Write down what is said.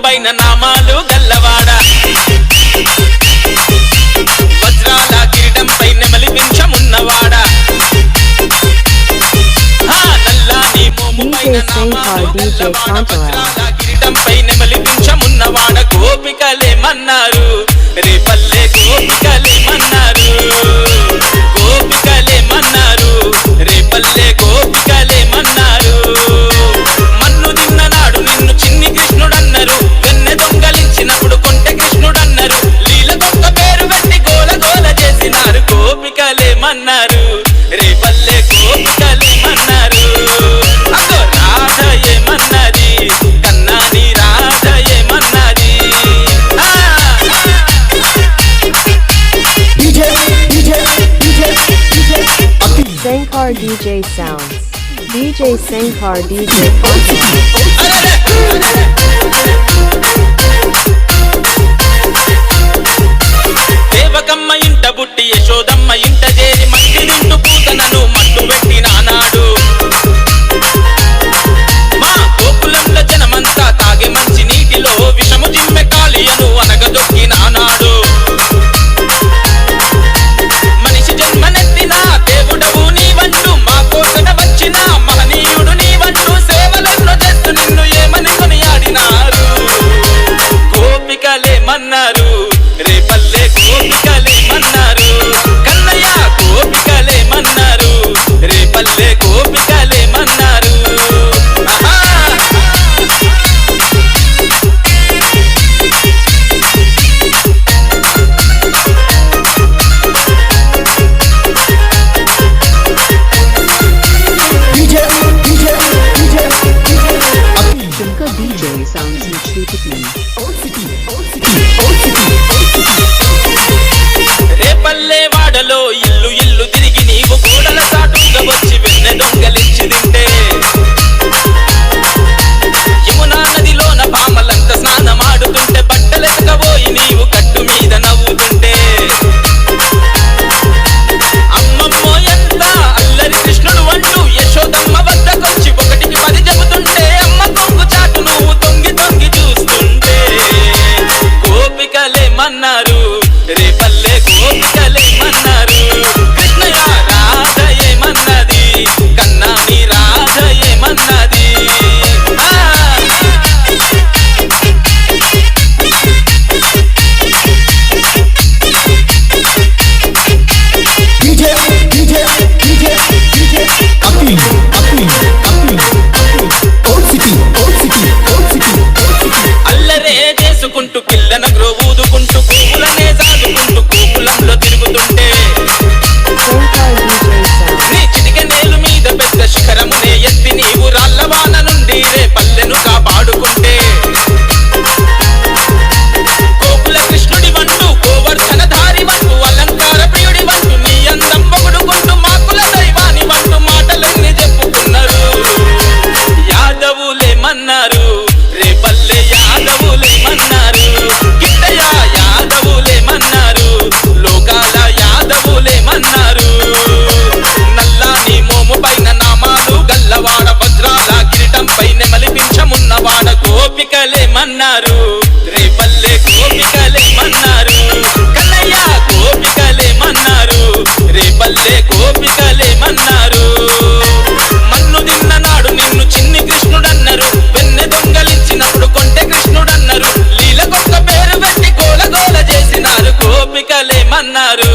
పైన నామాలు గల్లవాడ వజ్రాల కిరీటం పై నెమలి పింఛమున్నవాడ నల్లాని మోము పైన నామాలు గల్లవాడ వజ్రాల కిరీటం పై నెమలి పింఛమున్నవాడ గోపికలేమన్నారు రేపల్లె గోపికలేమన్నారు గోపికలేమన్నారు రేపల్లె గోపికలేమన్నారు మన్ను తిన్ననాడు నిన్ను చిన్ని కృష్ణుడన్నారు వెన్నె దొంగలించినప్పుడు కొంటె కృష్ణుడన్నారు లీలకొక్క పేరు పెట్టి గోల గోల చేసినారు గోపికలేమన్నారు రేపల్లె గోపికలేమన్నారు అదో రాధ ఏమన్నది కన్నాని రాధ ఏమన్నది Sankar DJ Sounds. DJ Sankar DJ Devakamma ఇంట బుట్టి యశోదమ్మ ఇంట చేరి మట్టి నిండు పూతనను మట్టు పెట్టినానాడు మా గోకులంలో జనమంతా తాగే మంచి నీటిలో విషము జిమ్మె కాళియను అనగదొక్కినానాడు మనిషి జన్మనెత్తిన దేవుడవు నీవంటూ మా కోసన వచ్చిన మహనీయుడు నీవంటూ సేవలెన్నో చేస్తూ నిన్ను ఏమని కొనియాడినారు గోపికలేమన్నారు రేపల్లె గోపికలేమన్నారు కన్నయ్య గోపికలేమన్నారు రేపల్లె గోపికలేమన్నారు DJ Sounds రేపల్లె వాడలో ఇల్లు ఇల్లు తిరిగి నీవు గోడల చాటుగా వచ్చి వెన్నె దొంగలించి తింటే యమునా నదిలోన భామలంత స్నానమాడుతుంటే బట్టలెతకబోయి నీవు కట్టు మీద నవ్వుతుంటే అమ్మమ్మో ఎంత అల్లరి కృష్ణుడు అంటూ యశోదమ్మ వద్దకొచ్చి ఒకటికి 10 చెబుతుంటే అమ్మ కొంగు చాటు నువ్వు తొంగి తొంగి చూస్తుంటే గోపికలేమన్నారు రేపల్లె గోపికలేమన్నారు కృష్ణయ్య రాధ ఏమన్నది కన్నాని రాధ ఏమన్నది అల్లరే చేసుకుంటూ పిల్లన గ్రోవూదుకుంటూ పువ్వులనే సాదుకుంటూ గోకులంలో తిరుగుతుంటే నీ చిటిక నేలు మీద పెద్ద శిఖరమునే ఎత్తి నీవు రాళ్ళవాన నుండి రేపల్లెను కాపాడుకుంటే గోకుల కృష్ణుడి వంటూ గోవర్ధన ధారి వంటూ అలంకార ప్రియుడి వంటూ నీ అందం పొగుడుకుంటూ మాకుల దైవాని వంటూ మాటలన్నీ చెప్పుకున్నారు యాదవులేమన్నారు రేపల్లె యాదవులేమన్నారు గిట్టయ్య యాదవులేమన్నారు లోకాల యాదవులేమన్నారు నల్లాని మోము పైన నామాలు గల్లవాడ వజ్రాల కిరీటం పై నెమలి పింఛమున్నవాడ గోపికలేమన్నారు రేపల్లె గోపికలేమన్నారు కన్నయ్య గోపికలేమన్నారు రేపల్లె గోపికలేమన్నారు మన్ను తిన్ననాడు నిన్ను చిన్ని కృష్ణుడన్నారు వెన్నె దొంగలించినప్పుడు కొంటె కృష్ణుడన్నారు లీలకొక్క పేరు పెట్టి గోల గోల చేసినారు గోపికలేమన్నారు